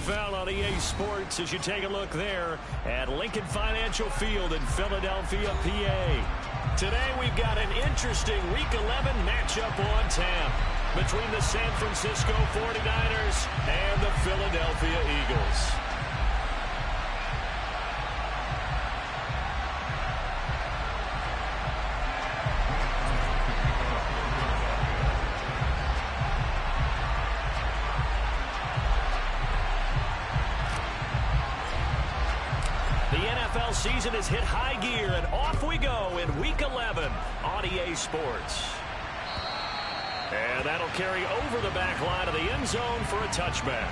NFL on EA Sports as you take a look there at Lincoln Financial Field in Philadelphia, PA. Today we've got an interesting Week 11 matchup on tap between the San Francisco 49ers and the Philadelphia Eagles. Season has hit high gear, and off we go in Week 11 on EA Sports. And that'll carry over the back line of the end zone for a touchback.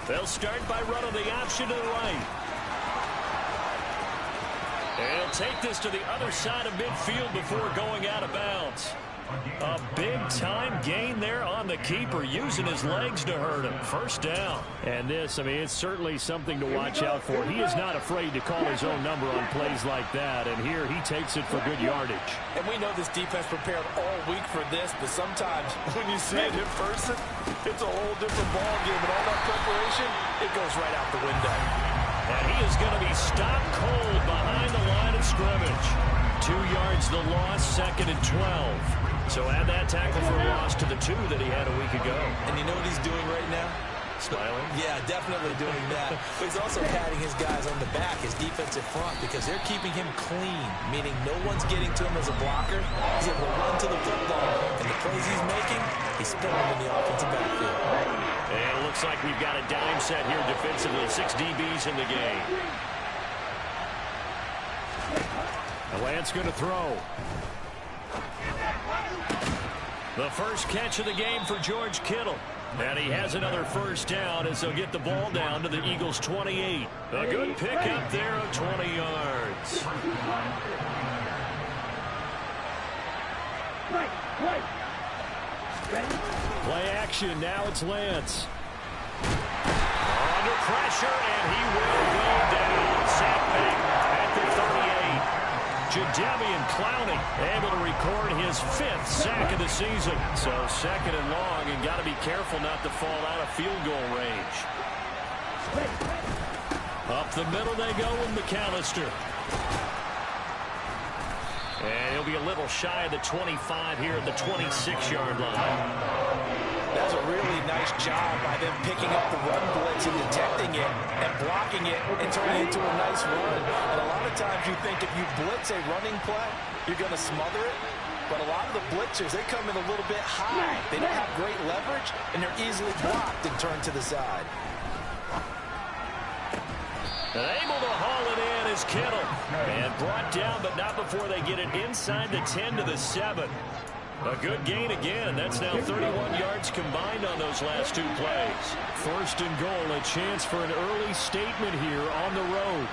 They'll start by running the option to the right. And he'll take this to the other side of midfield before going out of bounds. A big-time gain there on the keeper, using his legs to hurt him. First down. And this, I mean, it's certainly something to watch out for. He is not afraid to call his own number on plays like that. And here he takes it for good yardage. And we know this defense prepared all week for this, but sometimes when you see it in person, it's a whole different ballgame. And all that preparation, it goes right out the window. And he is going to be stopped cold behind the line of scrimmage. 2 yards the loss, 2nd and 12. So add that tackle for a loss to the 2 that he had a week ago. And you know what he's doing right now? Smiling? Yeah, definitely doing that. But he's also patting his guys on the back, his defensive front, because they're keeping him clean, meaning no one's getting to him as a blocker. He's able to run to the football, and the plays he's making, he's spilling in the offensive backfield. And it looks like we've got a dime set here defensively. 6 DBs in the game. The Lance going to throw. The first catch of the game for George Kittle. And he has another first down as they'll get the ball down to the Eagles' 28. A good pickup there of 20 yards. Play action. Now it's Lance. Under pressure, and he will go down. Sacked back at the 38. Jadeveon Clowney able to record his 5th sack of the season. So 2nd and long, and got to be careful not to fall out of field goal range. Up the middle they go with McAllister. And he'll be a little shy of the 25 here at the 26-yard line. That's a really nice job by them picking up the run blitz and detecting it and blocking it and turning it into a nice run. And a lot of times you think if you blitz a running play, you're going to smother it. But a lot of the blitzers, they come in a little bit high. They don't have great leverage, and they're easily blocked and turned to the side. And able to haul it in is Kittle. And brought down, but not before they get it inside the 10 to the 7. A good gain again. That's now 31 yards combined on those last 2 plays. 1st and goal, a chance for an early statement here on the road.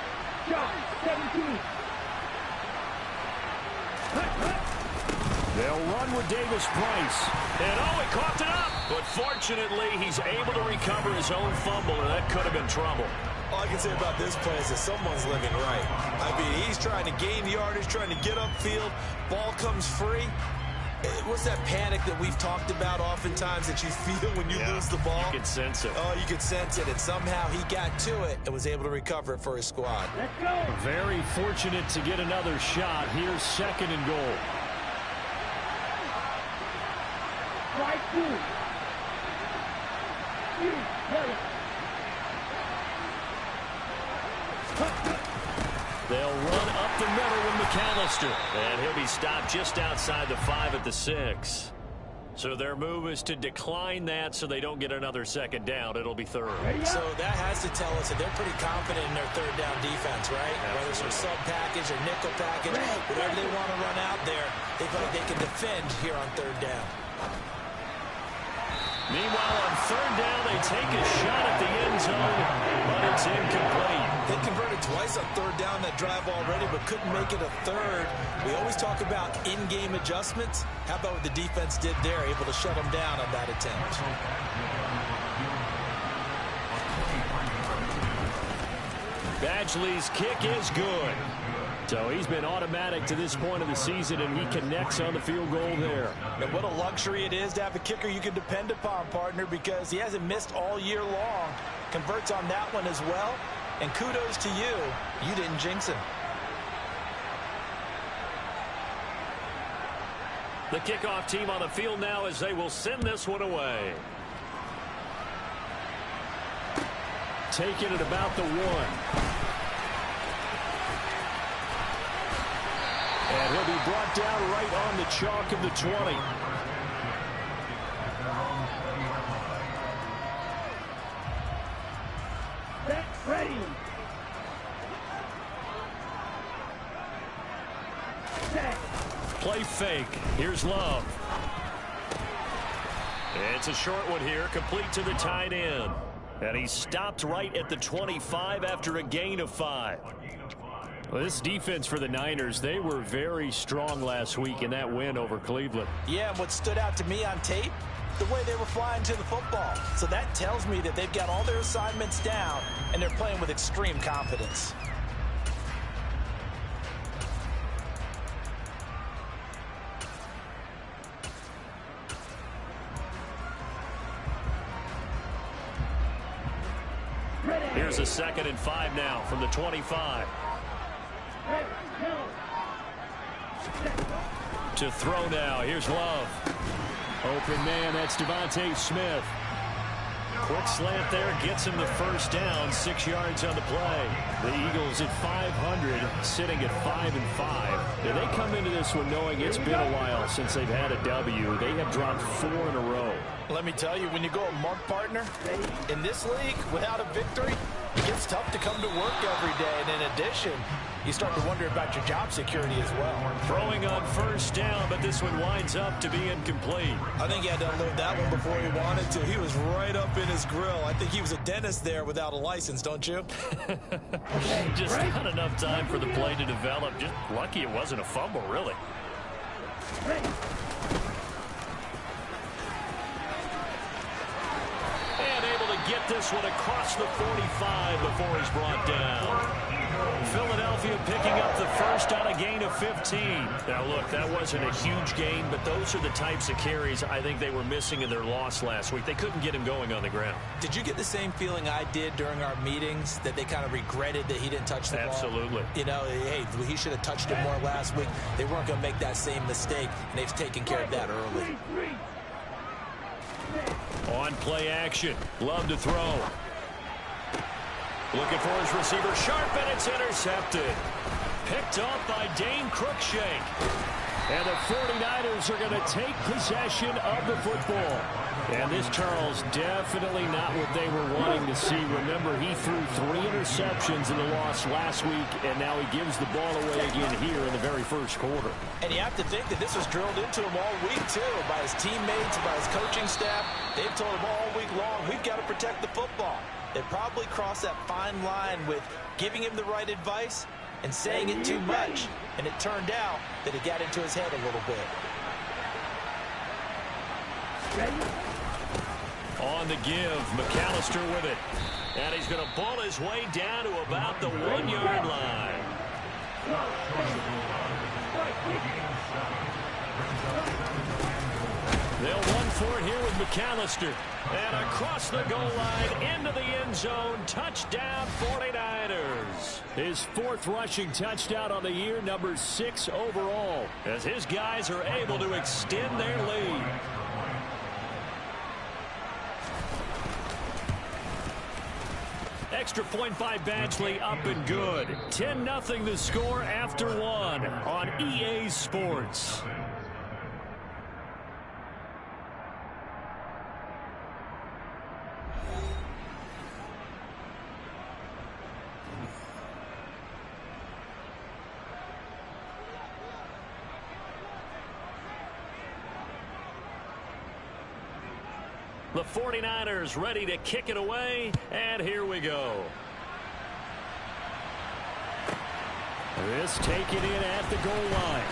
They'll run with Davis Price. And he coughed it up. But fortunately, he's able to recover his own fumble, and that could have been trouble. All I can say about this play is that someone's living right. I mean, he's trying to gain yardage, trying to get upfield. Ball comes free. What's that panic that we've talked about oftentimes that you feel when you lose the ball? You can sense it. Oh, you could sense it, and somehow he got to it and was able to recover it for his squad. Let's go. Very fortunate to get another shot. Here's 2nd and goal. Right two. They'll run up the middle with McAllister. And he'll be stopped just outside the 5 at the 6. So their move is to decline that so they don't get another 2nd down. It'll be 3rd. So that has to tell us that they're pretty confident in their 3rd down defense, right? Absolutely. Whether it's a sub package or nickel package, whatever they want to run out there, they feel like they can defend here on 3rd down. Meanwhile, on 3rd down, they take a shot at the end zone, but it's incomplete. They converted twice on 3rd down that drive already, but couldn't make it a 3rd. We always talk about in-game adjustments. How about what the defense did there, able to shut them down on that attempt? Badgley's kick is good. So he's been automatic to this point of the season, and he connects on the field goal there. And what a luxury it is to have a kicker you can depend upon, partner, because he hasn't missed all year long. Converts on that one as well. And kudos to you. You didn't jinx him. The kickoff team on the field now as they will send this one away. Taking it about the 1. And he'll be brought down right on the chalk of the 20. Set, ready. Set. Play fake. Here's Love. It's a short one here, complete to the tight end. And he stopped right at the 25 after a gain of 5. Well, this defense for the Niners, they were very strong last week in that win over Cleveland. Yeah, and what stood out to me on tape, the way they were flying to the football. So that tells me that they've got all their assignments down, and they're playing with extreme confidence. Here's a 2nd and 5 now from the 25. To throw now. Here's Love. Open man, that's Devontae Smith. Quick slant there, gets him the first down, 6 yards on the play. The Eagles at 500, sitting at 5-5. Now they come into this one knowing it's been a while since they've had a W. They have dropped 4 in a row. Let me tell you, when you go a month, partner, in this league, without a victory, it gets tough to come to work every day. And in addition, you start to wonder about your job security as well. Throwing on first down, but this one winds up to be incomplete. I think he had to unload that one before he wanted to. He was right up in his grill. I think he was a dentist there without a license, don't you? Just not enough time for the play to develop. Just lucky it wasn't a fumble, really. And able to get this one across the 45 before he's brought down. Philadelphia picking up the first on a gain of 15. Now, look, that wasn't a huge gain, but those are the types of carries I think they were missing in their loss last week. They couldn't get him going on the ground. Did you get the same feeling I did during our meetings, that they kind of regretted that he didn't touch the ball? Absolutely. You know, hey, he should have touched it more last week. They weren't going to make that same mistake, and they've taken care of that early. On play action. Love to throw. Looking for his receiver, sharp, and it's intercepted. Picked off by Dane Cruikshank. And the 49ers are going to take possession of the football. And this, Charles, definitely not what they were wanting to see. Remember, he threw 3 interceptions in the loss last week, and now he gives the ball away again here in the very first quarter. And you have to think that this was drilled into him all week, too, by his teammates, by his coaching staff. They've told him all week long, we've got to protect the football. They probably crossed that fine line with giving him the right advice and saying it too much. And it turned out that it got into his head a little bit. On the give, McAllister with it. And he's going to pull his way down to about the 1-yard line. They'll run for it here with McAllister. And across the goal line, into the end zone, touchdown 49ers. His 4th rushing touchdown on the year, number 6 overall, as his guys are able to extend their lead. Extra point by Badgley, up and good. 10-0 the score after 1 on EA Sports. The 49ers ready to kick it away, and here we go. This taken in at the goal line.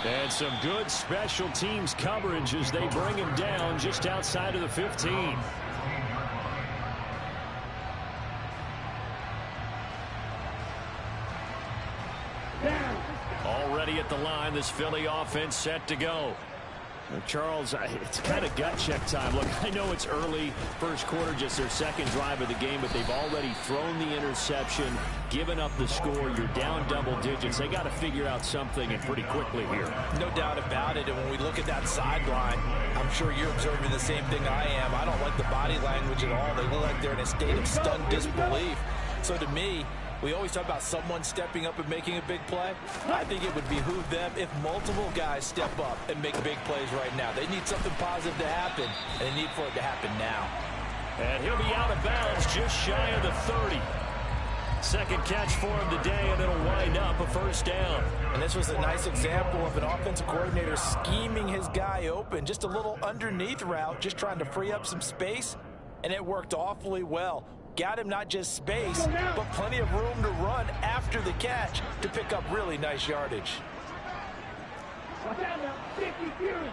And some good special teams coverage as they bring him down just outside of the 15. ready at the line. This Philly offense set to go. Charles, it's kind of gut check time. Look, I know it's early, first quarter, just their second drive of the game, but they've already thrown the interception, given up the score. You're down double digits. They got to figure out something, and pretty quickly here. No doubt about it. And when we look at that sideline, I'm sure you're observing the same thing I am. I don't like the body language at all. They look like they're in a state of stunned disbelief. So to me, we always talk about someone stepping up and making a big play. I think it would behoove them if multiple guys step up and make big plays right now. They need something positive to happen, and they need for it to happen now. And he'll be out of bounds just shy of the 30. Second catch for him today, and it'll wind up a first down. And this was a nice example of an offensive coordinator scheming his guy open. Just a little underneath route, just trying to free up some space, and it worked awfully well. Got him not just space, but plenty of room to run after the catch to pick up really nice yardage. Watch out now, 50 Fury.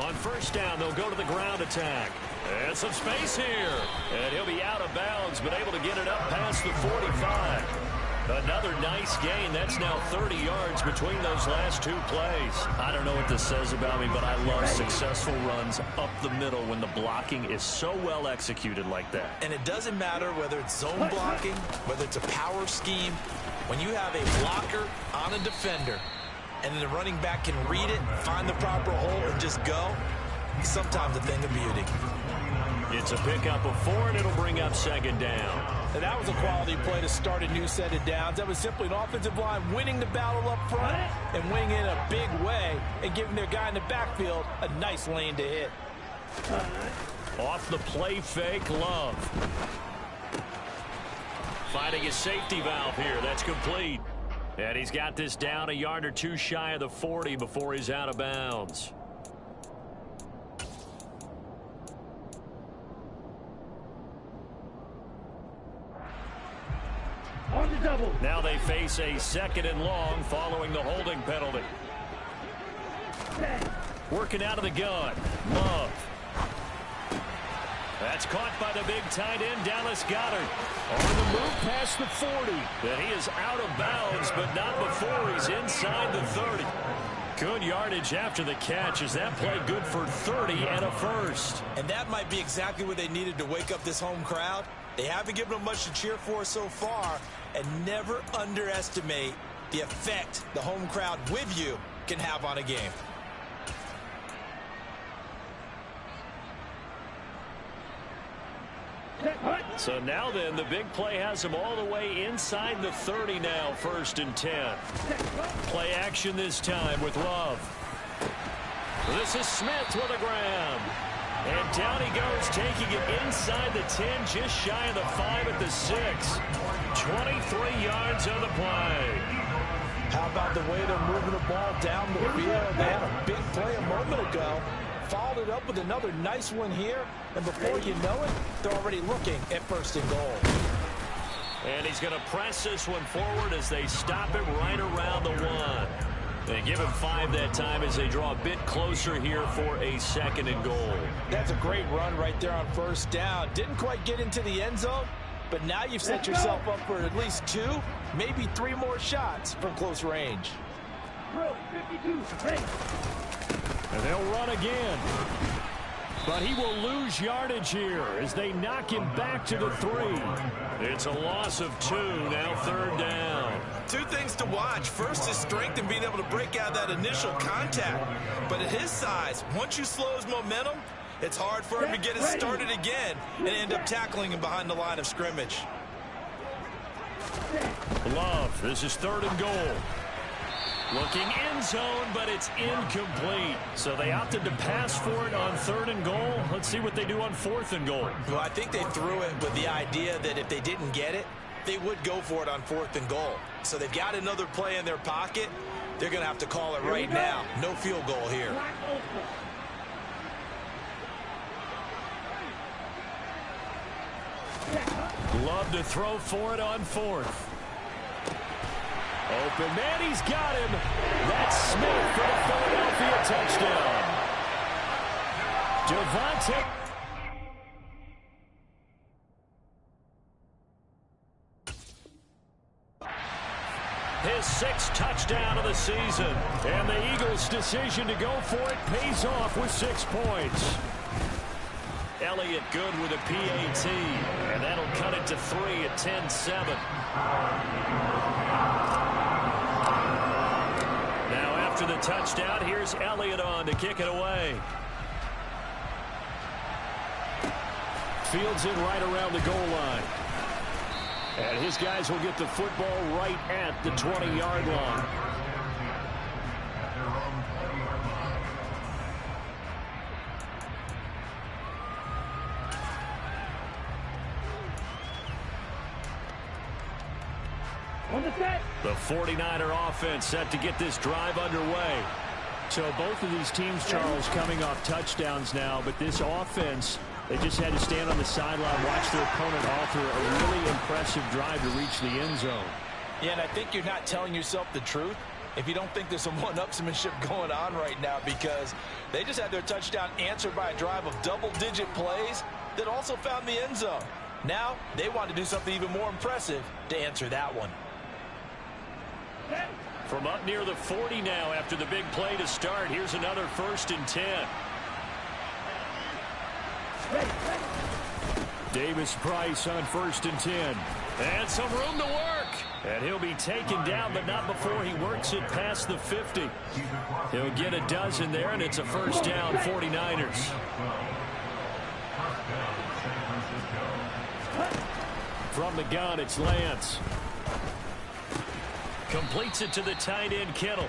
On first down, they'll go to the ground attack. And some space here. And he'll be out of bounds, but able to get it up past the 45. Another nice gain. That's now 30 yards between those last two plays. I don't know what this says about me, but I love successful runs up the middle when the blocking is so well executed like that. And it doesn't matter whether it's zone blocking, whether it's a power scheme. When you have a blocker on a defender and the running back can read it, find the proper hole, and just go, it's sometimes a thing of beauty. It's a pickup of 4, and it'll bring up second down. And that was a quality play to start a new set of downs. That was simply an offensive line winning the battle up front and winning in a big way and giving their guy in the backfield a nice lane to hit. Off the play fake, Love. Finding his safety valve here. That's complete. And he's got this down a yard or two shy of the 40 before he's out of bounds. On the double. Now they face a second and long following the holding penalty. Working out of the gun. Love. That's caught by the big tight end, Dallas Goedert. On the move past the 40. And he is out of bounds, but not before he's inside the 30. Good yardage after the catch. Is that play good for 30 and a first? And that might be exactly what they needed to wake up this home crowd. They haven't given them much to cheer for so far, and never underestimate the effect the home crowd with you can have on a game. So now then, the big play has him all the way inside the 30 now, 1st and 10. Play action this time with Love. This is Smith with a grab. And down he goes, taking it inside the 10, just shy of the 5 at the 6. 23 yards on the play. How about the way they're moving the ball down the field? They had a big play a moment ago. Followed it up with another nice one here. And before you know it, they're already looking at 1st and goal. And he's going to press this one forward as they stop him right around the 1. They give him 5 that time as they draw a bit closer here for a 2nd and goal. That's a great run right there on 1st down. Didn't quite get into the end zone, but now you've set yourself up for at least 2, maybe 3 more shots from close range. 52, ready. And they'll run again. But he will lose yardage here as they knock him back to the 3. It's a loss of 2, now 3rd down. 2 things to watch. First is strength and being able to break out that initial contact. But at his size, once you slow his momentum, it's hard for him to get it started again and end up tackling him behind the line of scrimmage. Love, this is 3rd and goal. Looking end zone, but it's incomplete. So they opted to pass for it on 3rd and goal. Let's see what they do on 4th and goal. Well, I think they threw it with the idea that if they didn't get it, they would go for it on 4th and goal. So they've got another play in their pocket. They're going to have to call it right now. No field goal here. Love to throw for it on 4th. Open man, he's got him. That's Smith for the Philadelphia touchdown. Devontae. his 6th touchdown of the season. And the Eagles' decision to go for it pays off with 6 points. Elliott good with a PAT, and that'll cut it to 3 at 10-7. Now after the touchdown, here's Elliott on to kick it away. Fields it right around the goal line. And his guys will get the football right at the 20-yard line. The 49er offense set to get this drive underway. So both of these teams, Charles, coming off touchdowns now, but this offense, they just had to stand on the sideline, watch their opponent author a really impressive drive to reach the end zone. Yeah, and I think you're not telling yourself the truth if you don't think there's some one-upsmanship going on right now, because they just had their touchdown answered by a drive of double-digit plays that also found the end zone. Now they want to do something even more impressive to answer that one. From up near the 40 now after the big play to start, here's another 1st and 10. Davis Price on 1st and 10. And some room to work. And he'll be taken down, but not before he works it past the 50. He'll get a dozen there, and it's a 1st down, 49ers. From the gun, it's Lance. Completes it to the tight end, Kittle.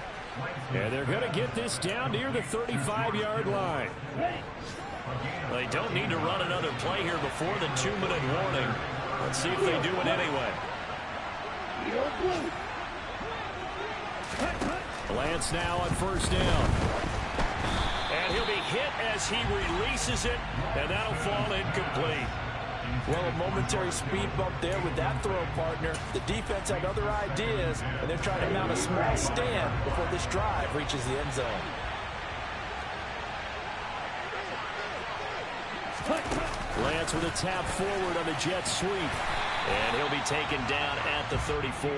And they're going to get this down near the 35-yard line. They don't need to run another play here before the 2-minute warning. Let's see if they do it anyway. Lance now on 1st down. And he'll be hit as he releases it, and that'll fall incomplete. Well, a momentary speed bump there with that throw, partner. The defense had other ideas, and they're trying to mount a small stand before this drive reaches the end zone. Lance with a tap forward on the jet sweep. And he'll be taken down at the 34.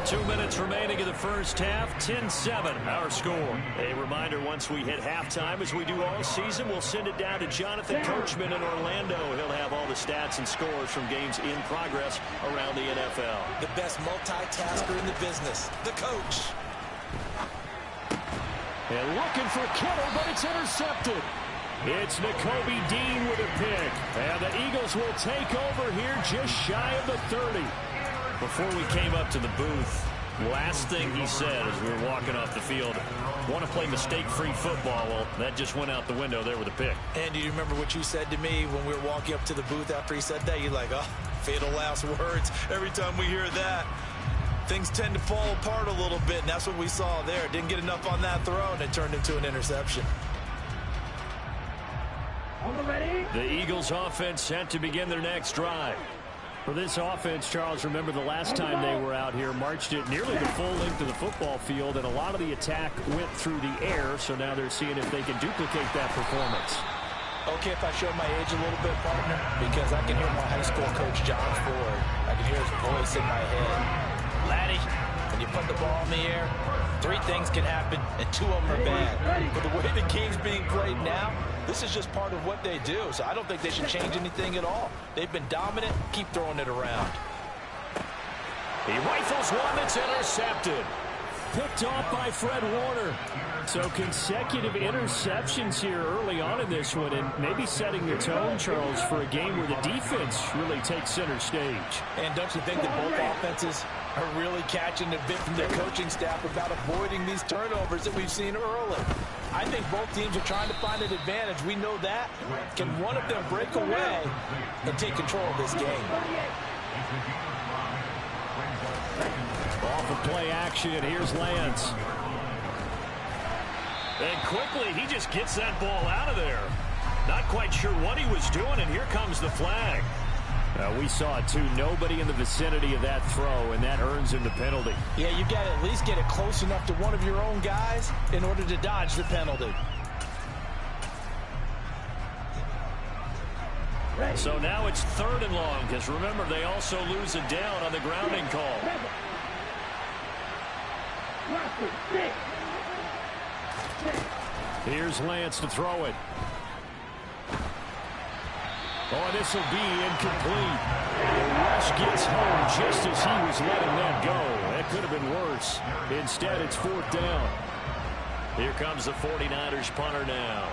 2 minutes remaining in the first half. 10-7 our score. A reminder, once we hit halftime, as we do all season, we'll send it down to Jonathan Coachman in Orlando. He'll have all the stats and scores from games in progress around the NFL. The best multitasker in the business, the coach. And looking for Kittle, but it's intercepted. It's Nakobe Dean with a pick. And the Eagles will take over here just shy of the 30. Before we came up to the booth, last thing he said as we were walking off the field, want to play mistake-free football. Well, that just went out the window there with a pick. And do you remember what you said to me when we were walking up to the booth after he said that? You're like, oh, fatal last words. Every time we hear that, things tend to fall apart a little bit, and that's what we saw there. Didn't get enough on that throw, and it turned into an interception. The Eagles offense set to begin their next drive. For this offense, Charles, remember the last time they were out here, marched it nearly the full length of the football field, and a lot of the attack went through the air, so now they're seeing if they can duplicate that performance. Okay, if I show my age a little bit, partner, because I can hear my high school coach, John Ford. I can hear his voice in my head. Laddie, when you put the ball in the air, 3 things can happen, and 2 of them are bad. But the way the game's being played now, this is just part of what they do, so I don't think they should change anything at all. They've been dominant. Keep throwing it around. He rifles one that's intercepted. Picked off by Fred Warner. So consecutive interceptions here early on in this one, and maybe setting the tone, Charles, for a game where the defense really takes center stage. And don't you think that both offenses are really catching a bit from their coaching staff about avoiding these turnovers that we've seen early? I think both teams are trying to find an advantage. We know that. Can one of them break away and take control of this game? Off of play action, here's Lance. And quickly, he just gets that ball out of there. Not quite sure what he was doing, and here comes the flag. We saw it, too. Nobody in the vicinity of that throw, and that earns him the penalty. Yeah, you got to at least get it close enough to one of your own guys in order to dodge the penalty. So now it's 3rd and long, because remember, they also lose a down on the grounding call. Here's Lance to throw it. Oh, this will be incomplete. The rush gets home just as he was letting that go. That could have been worse. Instead, it's 4th down. Here comes the 49ers punter now,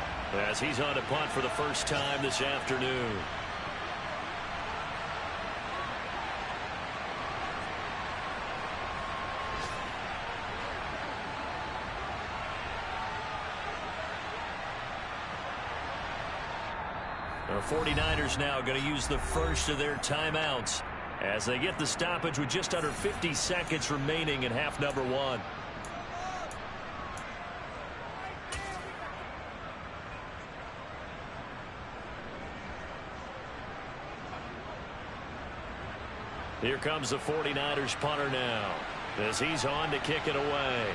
as he's on to punt for the first time this afternoon. The 49ers now going to use the first of their timeouts as they get the stoppage with just under 50 seconds remaining in half number 1. Here comes the 49ers punter now as he's on to kick it away.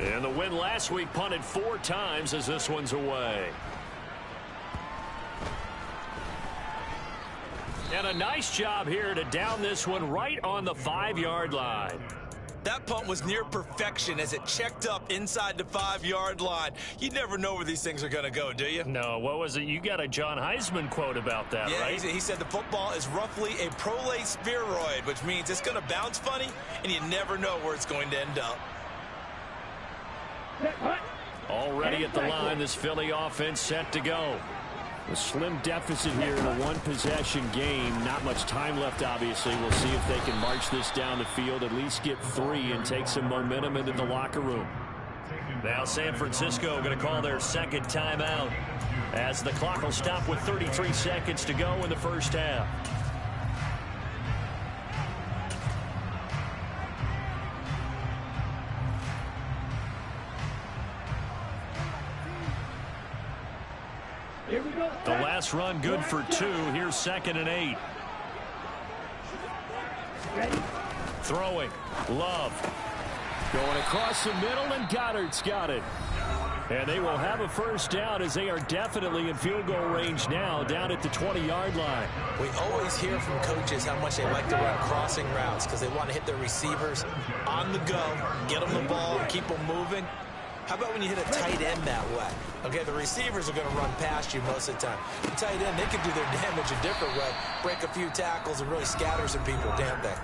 And the win last week punted 4 times as this one's away. And a nice job here to down this one right on the 5-yard line. That punt was near perfection as it checked up inside the 5-yard line. You never know where these things are going to go, do you? No, what was it? You got a John Heisman quote about that, yeah, right? He said the football is roughly a prolate spheroid, which means it's going to bounce funny, and you never know where it's going to end up. Already at the line, this Philly offense set to go. A slim deficit here in a one-possession game. Not much time left, obviously. We'll see if they can march this down the field, at least get 3, and take some momentum into the locker room. Now San Francisco going to call their second timeout as the clock will stop with 33 seconds to go in the first half. The last run good for 2. Here's 2nd and 8. Throwing. Love. Going across the middle, and Goddard's got it. And they will have a first down as they are definitely in field goal range now, down at the 20-yard line. We always hear from coaches how much they like to run crossing routes because they want to hit their receivers on the go, get them the ball, and keep them moving. How about when you hit a tight end that way? Okay, the receivers are going to run past you most of the time. The tight end, they can do their damage a different way, break a few tackles, and really scatter some people, damn they.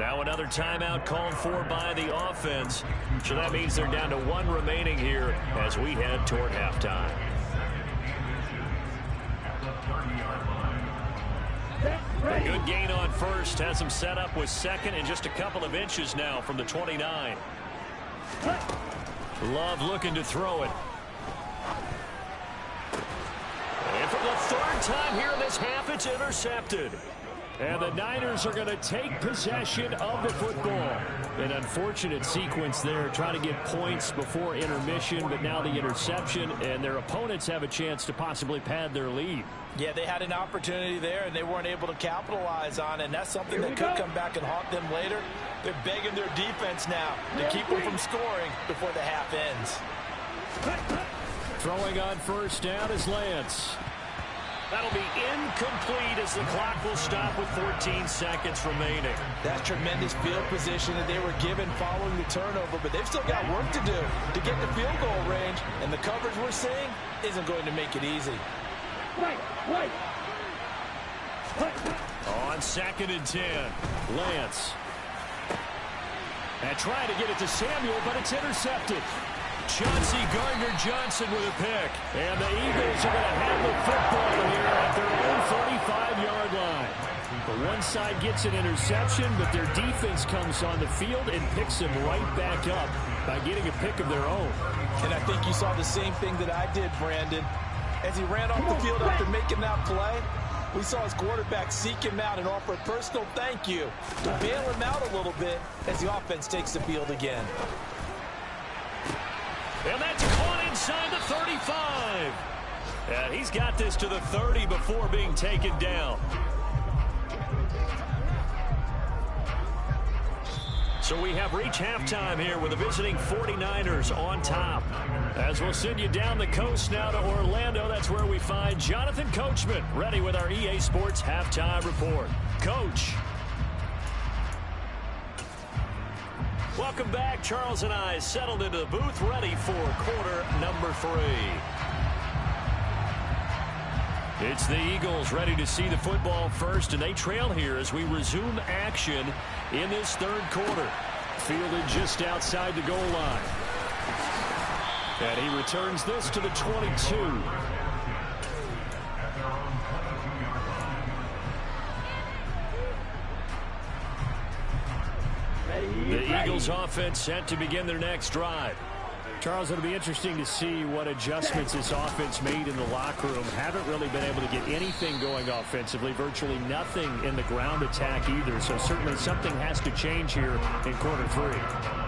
Now another timeout called for by the offense. So that means they're down to 1 remaining here as we head toward halftime. A good gain on first. Has them set up with 2nd and just a couple of inches now from the 29. Love looking to throw it. And for the 3rd time here in this half, it's intercepted. And the Niners are going to take possession of the football. An unfortunate sequence there, trying to get points before intermission, but now the interception, and their opponents have a chance to possibly pad their lead. Yeah, they had an opportunity there, and they weren't able to capitalize on it, and that's something that could come back and haunt them later. They're begging their defense now to keep them from scoring before the half ends. Throwing on first down is Lance. That'll be incomplete as the clock will stop with 14 seconds remaining. That's tremendous field position that they were given following the turnover, but they've still got work to do to get the field goal range, and the coverage we're seeing isn't going to make it easy. On 2nd and 10, Lance. And trying to get it to Samuel, but it's intercepted. Chauncey Gardner-Johnson with a pick. And the Eagles are going to have the football here at their own 35-yard line. The one side gets an interception, but their defense comes on the field and picks them right back up by getting a pick of their own. And I think you saw the same thing that I did, Brandon. As he ran off the field after making that play, we saw his quarterback seek him out and offer a personal thank you to bail him out a little bit as the offense takes the field again. And that's caught inside the 35. And he's got this to the 30 before being taken down. So we have reached halftime here with the visiting 49ers on top. As we'll send you down the coast now to Orlando, that's where we find Jonathan Coachman ready with our EA Sports halftime report. Coach. Welcome back. Charles and I settled into the booth ready for quarter number 3. It's the Eagles ready to see the football first, and they trail here as we resume action in this third quarter. Fielded just outside the goal line. And he returns this to the 22. The Eagles offense set to begin their next drive. Charles, it'll be interesting to see what adjustments this offense made in the locker room. Haven't really been able to get anything going offensively, virtually nothing in the ground attack either. So certainly something has to change here in quarter 3.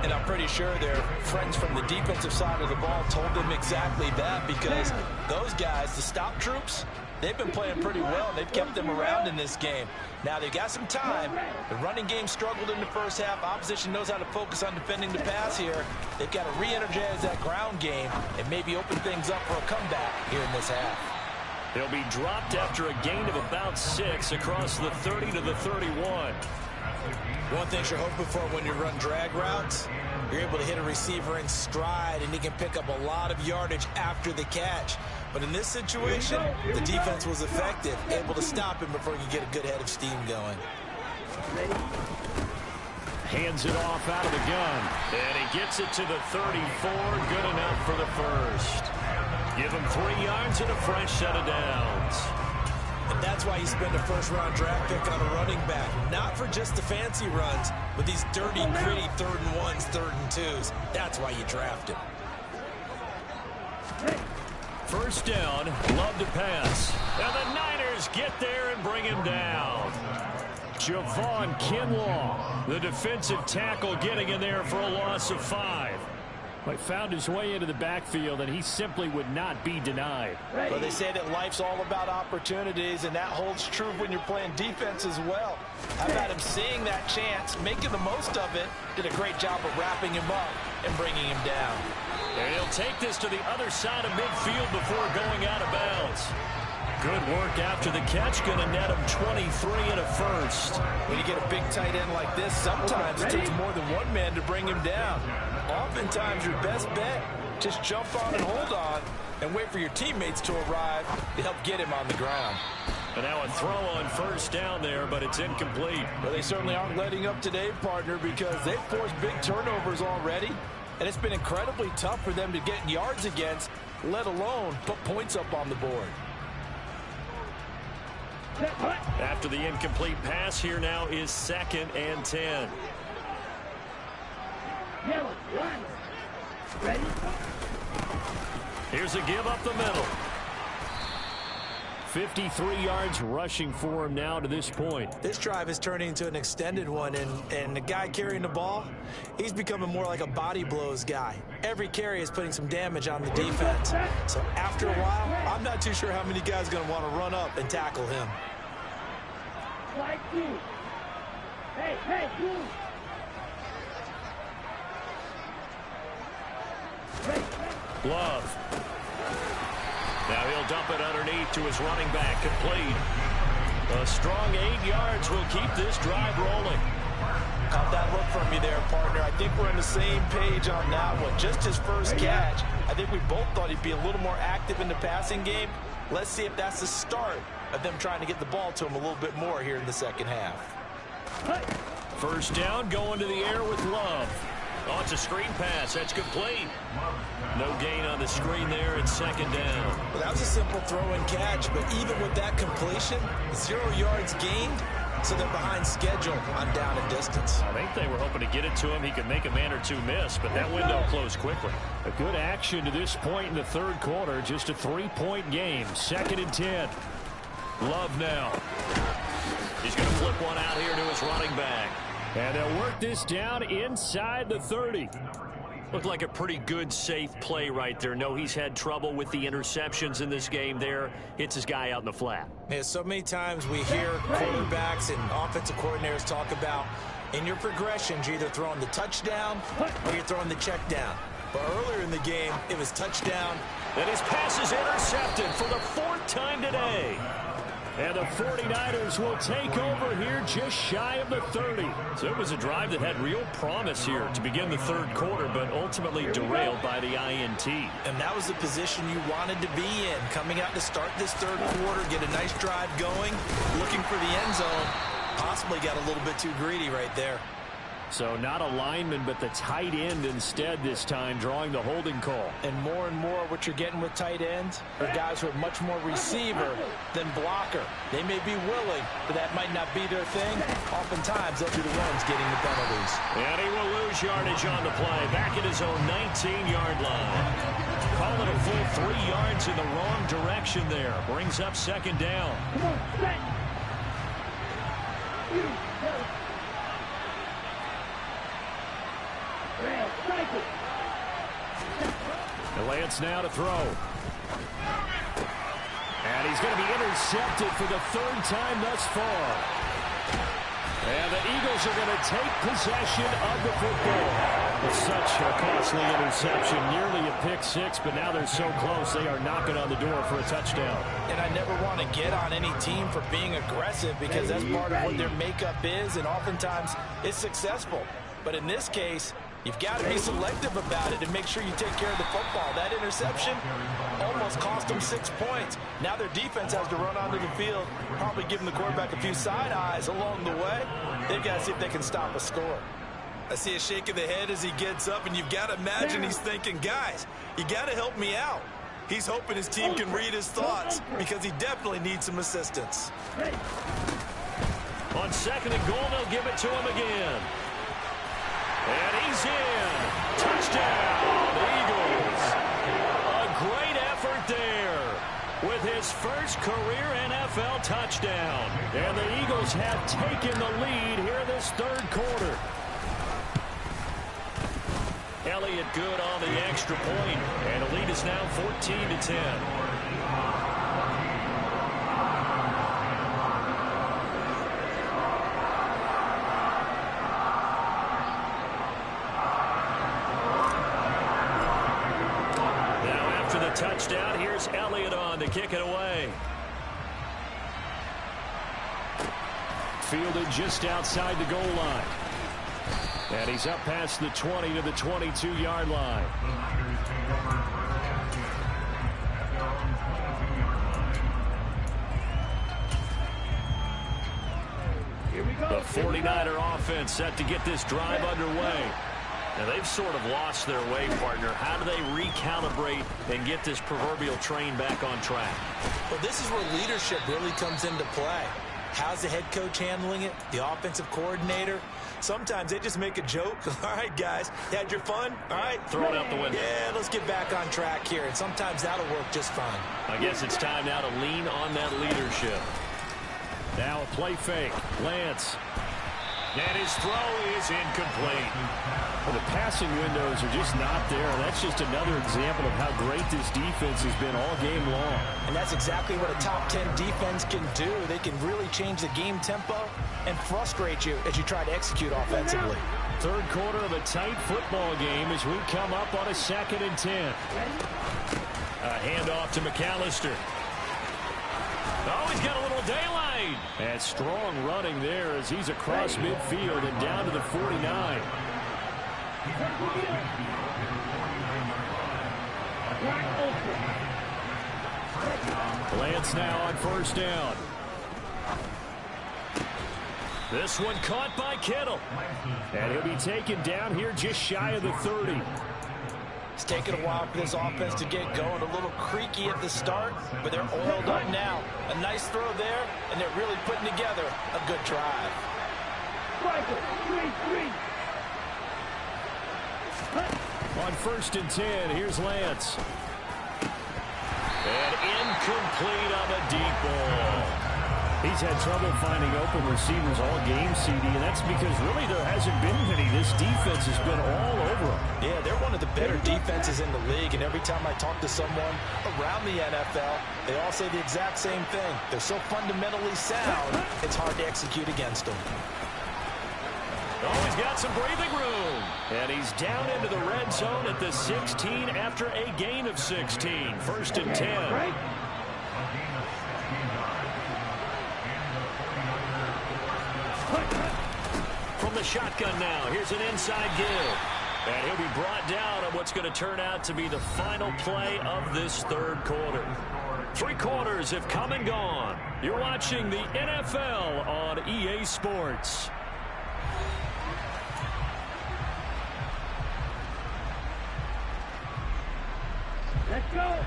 And I'm pretty sure their friends from the defensive side of the ball told them exactly that, because those guys, the stop troops, they've been playing pretty well. They've kept them around in this game. Now they've got some time. The running game struggled in the first half. Opposition knows how to focus on defending the pass here. They've got to re-energize that ground game and maybe open things up for a comeback here in this half. They'll be dropped after a gain of about 6 across the 30 to the 31. One thing you're hoping for when you run drag routes, you're able to hit a receiver in stride and he can pick up a lot of yardage after the catch. But in this situation, the defense was effective, able to stop him before you get a good head of steam going. Hands it off out of the gun. And he gets it to the 34. Good enough for the first. Give him 3 yards and a fresh set of downs. And that's why you spend a first-round draft pick on a running back. Not for just the fancy runs, but these dirty, gritty 3rd and 1s, 3rd and 2s. That's why you draft him. First down, Love to pass. And the Niners get there and bring him down. Javon Kinlaw, the defensive tackle, getting in there for a loss of 5. But found his way into the backfield, and he simply would not be denied. Well, they say that life's all about opportunities, and that holds true when you're playing defense as well. How about him seeing that chance, making the most of it, did a great job of wrapping him up and bringing him down. And he'll take this to the other side of midfield before going out of bounds. Good work after the catch, going to net him 23 and a first. When you get a big tight end like this, sometimes it takes more than one man to bring him down. Oftentimes, your best bet, just jump on and hold on and wait for your teammates to arrive to help get him on the ground. And now a throw on first down there, but it's incomplete. Well, they certainly aren't letting up today, partner, because they've forced big turnovers already, and it's been incredibly tough for them to get yards against, let alone put points up on the board. After the incomplete pass, here now is 2nd and 10. Here's a give up the middle. 53 yards rushing for him now to this point. This drive is turning into an extended one, and the guy carrying the ball, he's becoming more like a body blows guy. Every carry is putting some damage on the defense. So after a while, I'm not too sure how many guys are going to want to run up and tackle him. Hey, Love. Now he'll dump it underneath to his running back, complete. A strong 8 yards will keep this drive rolling. Caught that look from you there, partner. I think we're on the same page on that one. Just his first catch. I think we both thought he'd be a little more active in the passing game. Let's see if that's the start of them trying to get the ball to him a little bit more here in the second half. First down, going to the air with Love. Oh, it's a screen pass. That's complete. No gain on the screen there. It's 2nd down. Well, that was a simple throw and catch, but even with that completion, 0 yards gained, so they're behind schedule on down and distance. I think they were hoping to get it to him. He could make a man or two miss, but that window closed quickly. A good action to this point in the third quarter. Just a 3-point game. 2nd and 10. Love now. He's going to flip one out here to his running back. And they'll work this down inside the 30. Looked like a pretty good, safe play right there. No, he's had trouble with the interceptions in this game there. Hits his guy out in the flat. Yeah, so many times we hear quarterbacks and offensive coordinators talk about In your progressions, you're either throwing the touchdown or you're throwing the check down. But earlier in the game, it was touchdown. And his pass is intercepted for the 4th time today. And the 49ers will take over here just shy of the 30. So it was a drive that had real promise here to begin the 3rd quarter, but ultimately derailed by the INT. And that was the position you wanted to be in. Coming out to start this 3rd quarter, get a nice drive going, looking for the end zone. Possibly got a little bit too greedy right there. So not a lineman, but the tight end instead this time, drawing the holding call. And more what you're getting with tight ends are guys who are much more receiver than blocker. They may be willing, but that might not be their thing. Oftentimes, they'll be the ones getting the penalties. And he will lose yardage on the play, back at his own 19-yard line. Call it a full 3 yards in the wrong direction there. Brings up 2nd down. Come on, set. And Lance now to throw. And he's going to be intercepted for the 3rd time thus far. And the Eagles are going to take possession of the football. It's such a costly interception, nearly a pick 6, but now they're so close they are knocking on the door for a touchdown. And I never want to get on any team for being aggressive because that's part of what their makeup is, and oftentimes it's successful. But in this case, you've got to be selective about it and make sure you take care of the football. That interception almost cost them 6 points. Now their defense has to run onto the field, probably giving the quarterback a few side eyes along the way. They've got to see if they can stop a score. I see a shake of the head as he gets up, and you've got to imagine he's thinking, guys, you got to help me out. He's hoping his team can read his thoughts because he definitely needs some assistance. On 2nd and goal, they'll give it to him again. And he's in. Touchdown, Eagles. A great effort there with his first career NFL touchdown. And the Eagles have taken the lead here in this 3rd quarter. Elliott good on the extra point, and the lead is now 14-10. Touchdown. Here's Elliott on to kick it away. Fielded just outside the goal line. And he's up past the 20 to the 22-yard line. The 49er offense set to get this drive underway. Now, they've sort of lost their way, partner. How do they recalibrate and get this proverbial train back on track? Well, this is where leadership really comes into play. How's the head coach handling it? The offensive coordinator? Sometimes they just make a joke. All right, guys, you had your fun? All right. Throw it out the window. Yeah, let's get back on track here. And sometimes that'll work just fine. I guess it's time now to lean on that leadership. Now a play fake. Lance. And his throw is incomplete. Well, the passing windows are just not there. That's just another example of how great this defense has been all game long. And that's exactly what a top 10 defense can do. They can really change the game tempo and frustrate you as you try to execute offensively. 3rd quarter of a tight football game as we come up on a 2nd and 10. A handoff to McAllister. Oh, he's got a little daylight. And strong running there as he's across midfield and down to the 49. Lance now on 1st down. This one caught by Kittle. And he'll be taken down here just shy of the 30. It's taken a while for this offense to get going. A little creaky at the start, but they're oiled up now. A nice throw there, and they're really putting together a good drive. On 1st and 10, here's Lance. And incomplete on the deep ball. He's had trouble finding open receivers all game, CD, and that's because really there hasn't been many. This defense has been all over them. Yeah, they're one of the better defenses in the league, and every time I talk to someone around the NFL, they all say the exact same thing. They're so fundamentally sound, it's hard to execute against them. Oh, he's got some breathing room. And he's down into the red zone at the 16 after a gain of 16. First and 10. From the shotgun now, here's an inside give. And he'll be brought down on what's going to turn out to be the final play of this third quarter. 3 quarters have come and gone. You're watching the NFL on EA Sports. Let's go.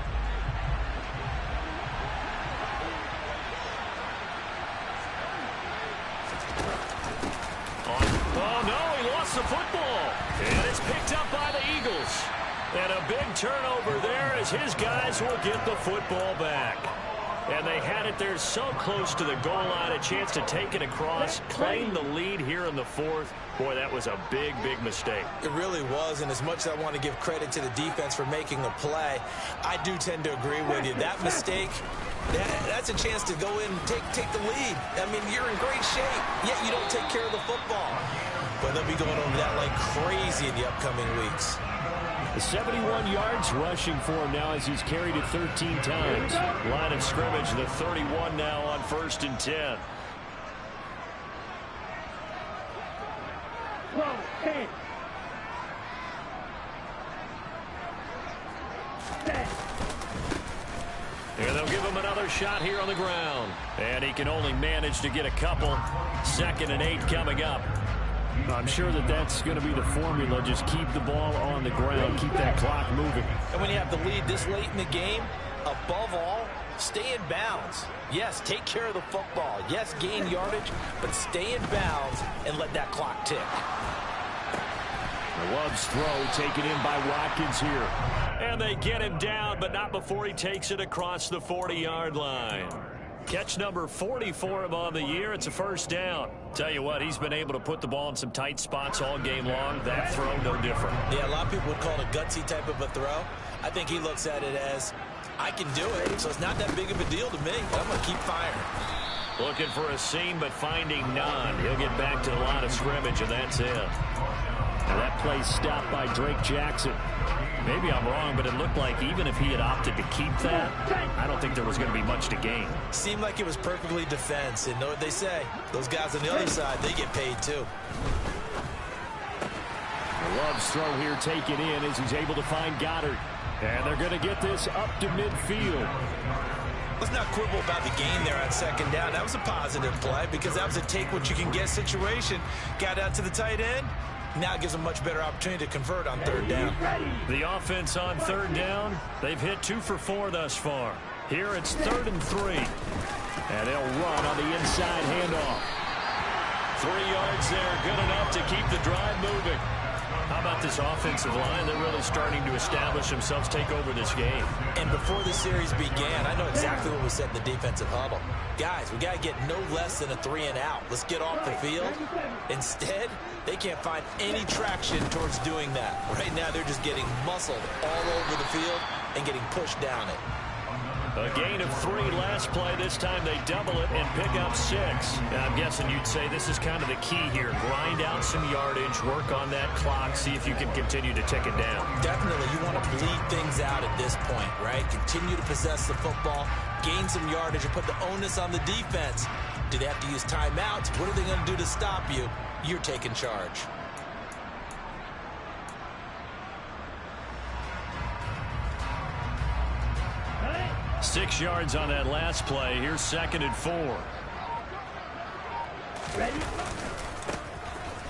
Oh, no, he lost the football. And it's picked up by the Eagles. And a big turnover there as his guys will get the football back. And they had it there so close to the goal line, a chance to take it across, claim the lead here in the fourth. Boy, that was a big, big mistake. It really was, and as much as I want to give credit to the defense for making a play, I do tend to agree with you. That mistake, that's a chance to go in and take the lead. I mean, you're in great shape, yet you don't take care of the football. But they'll be going over that like crazy in the upcoming weeks. 71 yards rushing for him now as he's carried it 13 times. Line of scrimmage, the 31 now on 1st and 10. 12, 10. And they'll give him another shot here on the ground. And he can only manage to get a couple. 2nd and 8 coming up. I'm sure that's going to be the formula. Just keep the ball on the ground. Keep that clock moving. And when you have the lead this late in the game, above all, stay in bounds. Yes, take care of the football. Yes, gain yardage, but stay in bounds and let that clock tick. Love's throw taken in by Watkins here. And they get him down, but not before he takes it across the 40-yard line. Catch number 40 for him on the year. It's a first down. Tell you what, he's been able to put the ball in some tight spots all game long. That throw, no different. Yeah, a lot of people would call it a gutsy type of a throw. I think he looks at it as, I can do it, so it's not that big of a deal to me. I'm going to keep firing. Looking for a seam, but finding none. He'll get back to the line of scrimmage, and that's it. Now that play stopped by Drake Jackson. Maybe I'm wrong, but it looked like even if he had opted to keep that, I don't think there was going to be much to gain. Seemed like it was perfectly defense. And know what they say? Those guys on the other side, they get paid too. Love's throw here taken in as he's able to find Goddard. And they're going to get this up to midfield. Let's not quibble about the gain there on 2nd down. That was a positive play because that was a take-what-you-can-get situation. Got out to the tight end. Now it gives them a much better opportunity to convert on 3rd down. The offense on 3rd down, they've hit 2 for 4 thus far. Here it's 3rd and 3. And they'll run on the inside handoff. 3 yards there, good enough to keep the drive moving. How about this offensive line? They're really starting to establish themselves, take over this game. And before the series began, I know exactly what we said in the defensive huddle. Guys, we got to get no less than a 3 and out. Let's get off the field. Instead, they can't find any traction towards doing that. Right now, they're just getting muscled all over the field and getting pushed down it. A gain of 3 last play. This time they double it and pick up 6. Now, I'm guessing you'd say this is kind of the key here. Grind out some yardage, work on that clock, see if you can continue to tick it down. Definitely. You want to bleed things out at this point, right? Continue to possess the football, gain some yardage, and put the onus on the defense. Do they have to use timeouts? What are they going to do to stop you? You're taking charge. Hey. 6 yards on that last play. Here's 2nd and 4. Ready?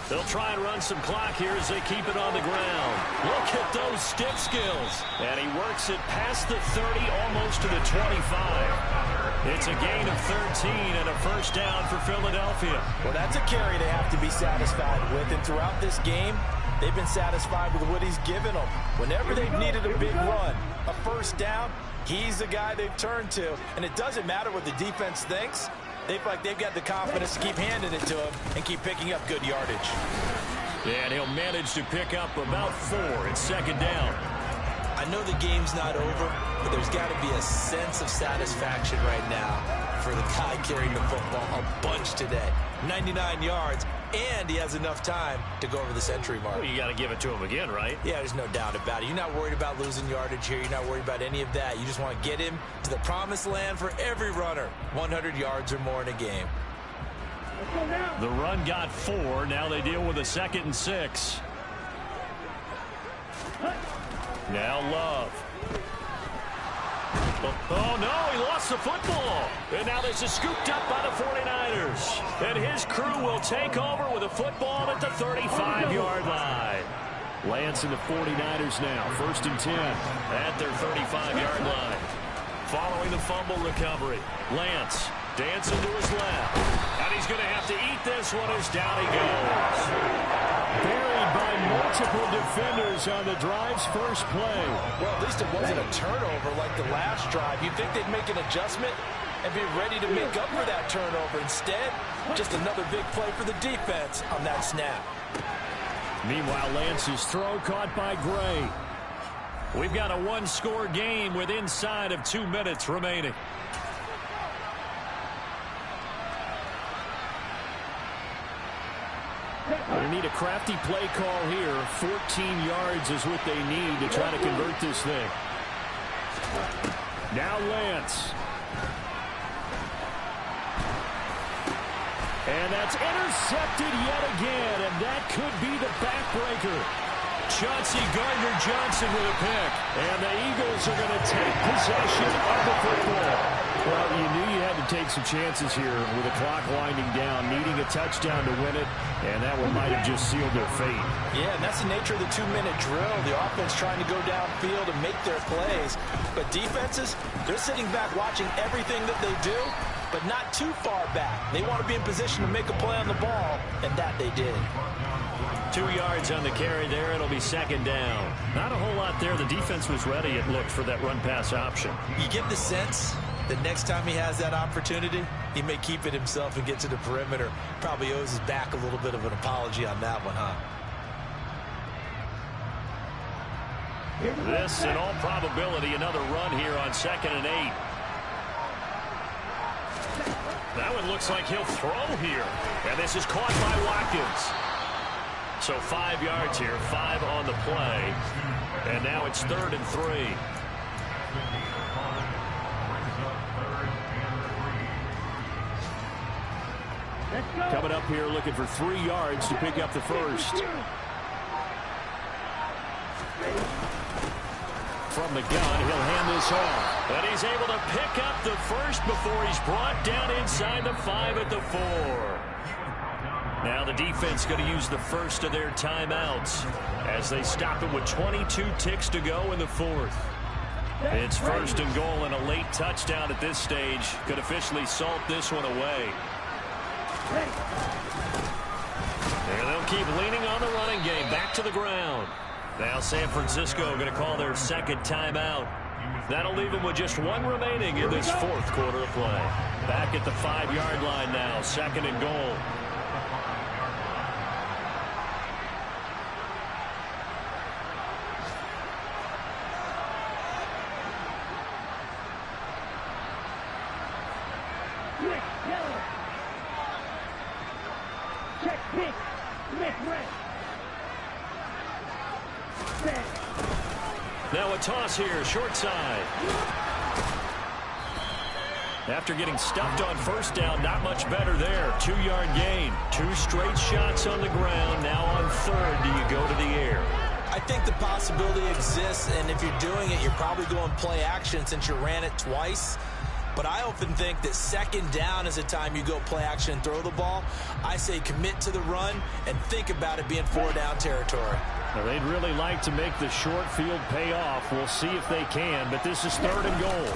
They'll try and run some clock here as they keep it on the ground. Look at those stick skills. And he works it past the 30, almost to the 25. It's a gain of 13 and a first down for Philadelphia. Well, that's a carry they have to be satisfied with. And throughout this game, they've been satisfied with what he's given them. Whenever they've needed a big run, a first down, he's the guy they've turned to. And it doesn't matter what the defense thinks. They feel like they've got the confidence to keep handing it to him and keep picking up good yardage. And he'll manage to pick up about 4. It's 2nd down. I know the game's not over, but there's got to be a sense of satisfaction right now for the guy carrying the football a bunch today. 99 yards, and he has enough time to go over the century mark. Well, you got to give it to him again, right? Yeah, there's no doubt about it. You're not worried about losing yardage here. You're not worried about any of that. You just want to get him to the promised land for every runner. 100 yards or more in a game. The run got 4. Now they deal with a 2nd and 6. Now Love. Oh, no, he lost the football. And now this is scooped up by the 49ers. And his crew will take over with a football at the 35-yard line. Lance and the 49ers now, 1st and 10 at their 35-yard line. Following the fumble recovery, Lance dancing to his left. And he's going to have to eat this one as down he goes. Buried by multiple defenders on the drive's first play. Well, at least it wasn't a turnover like the last drive. You'd think they'd make an adjustment and be ready to make up for that turnover. Instead, just another big play for the defense on that snap. Meanwhile, Lance's throw caught by Gray. We've got a one-score game with inside of 2 minutes remaining. They need a crafty play call here. 14 yards is what they need to try to convert this thing. Now Lance. And that's intercepted yet again, and that could be the backbreaker. Chauncey Gardner-Johnson with a pick. And the Eagles are going to take possession of the football. Well, you knew you had to take some chances here with the clock winding down, needing a touchdown to win it, and that one might have just sealed their fate. Yeah, and that's the nature of the 2-minute drill. The offense trying to go downfield and make their plays. But defenses, they're sitting back watching everything that they do, but not too far back. They want to be in position to make a play on the ball, and that they did. 2 yards on the carry there. It'll be 2nd down. Not a whole lot there. The defense was ready, it looked, for that run-pass option. You get the sense that next time he has that opportunity, he may keep it himself and get to the perimeter. Probably owes his back a little bit of an apology on that one, huh? This, in all probability, another run here on 2nd and 8. That one looks like he'll throw here. And this is caught by Watkins. So 5 yards here, 5 on the play. And now it's 3rd and 3. Coming up here looking for 3 yards to pick up the first. From the gun, he'll hand this off. And he's able to pick up the first before he's brought down inside the 5 at the 4. Now the defense going to use the first of their timeouts as they stop it with 22 ticks to go in the 4th. It's 1st and goal, and a late touchdown at this stage could officially salt this one away. And they'll keep leaning on the running game. Back to the ground. Now San Francisco going to call their 2nd timeout. That'll leave them with just 1 remaining in this 4th quarter of play. Back at the 5-yard line now. 2nd and goal. Now a toss here, short side. After getting stuffed on 1st down, not much better there. 2-yard gain. 2 straight shots on the ground. Now on 3rd, do you go to the air? I think the possibility exists, and if you're doing it, you're probably going play action since you ran it twice. But I often think that 2nd down is the time you go play action and throw the ball. I say commit to the run and think about it being 4-down territory. Now, they'd really like to make the short field pay off. We'll see if they can, but this is 3rd and goal.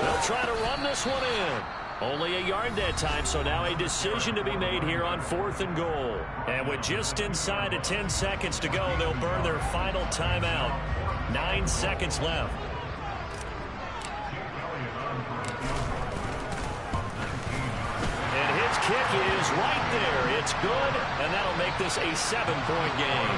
They'll try to run this one in. Only a yard that time, so now a decision to be made here on 4th and goal. And with just inside of 10 seconds to go, they'll burn their final timeout. 9 seconds left. Kick is right there. It's good, and that'll make this a 7-point game.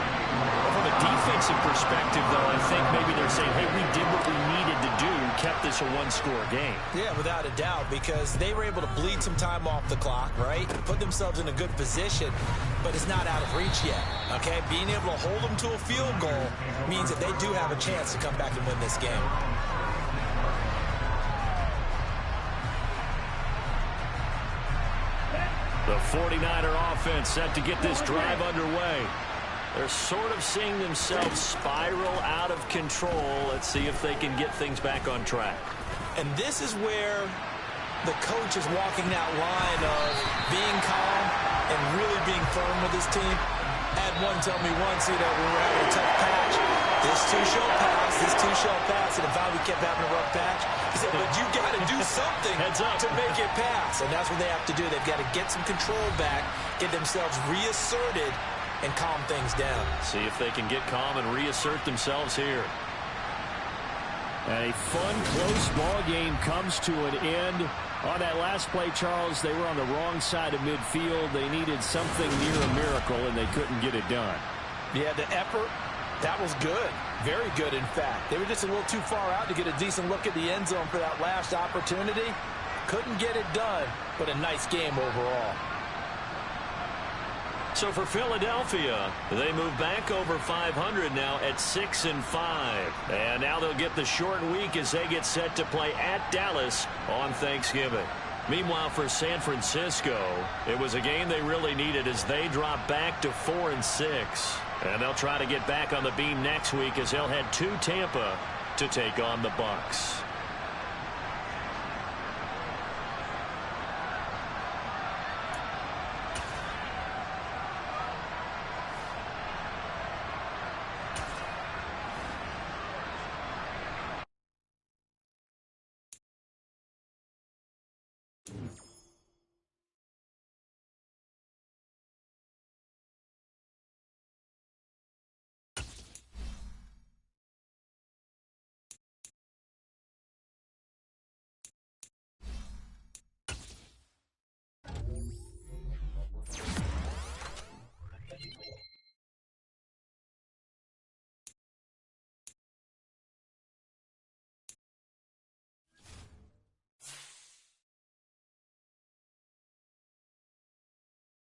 From a defensive perspective, though, I think maybe they're saying, hey, we did what we needed to do, kept the this a one-score game. Yeah, without a doubt, because they were able to bleed some time off the clock, right? Put themselves in a good position, but it's not out of reach yet, okay? Being able to hold them to a field goal means that they do have a chance to come back and win this game. The 49er offense set to get this drive underway. They're sort of seeing themselves spiral out of control. Let's see if they can get things back on track. And this is where the coach is walking that line of being calm and really being firm with his team. I had one tell me once, when we were having a tough patch, this too shall pass, this too shall pass, and if we kept having a rough patch, he said, but you got to do something to make it pass. And that's what they have to do. They've got to get some control back, get themselves reasserted, and calm things down. See if they can get calm and reassert themselves here. And a fun, close ball game comes to an end. On that last play, Charles, they were on the wrong side of midfield. They needed something near a miracle, and they couldn't get it done. Yeah, the effort, that was good. Very good, in fact. They were just a little too far out to get a decent look at the end zone for that last opportunity. Couldn't get it done, but a nice game overall. So for Philadelphia, they move back over 500 now at 6-5. And now they'll get the short week as they get set to play at Dallas on Thanksgiving. Meanwhile, for San Francisco, it was a game they really needed as they drop back to 4-6. And they'll try to get back on the beam next week as they'll head to Tampa to take on the Bucs.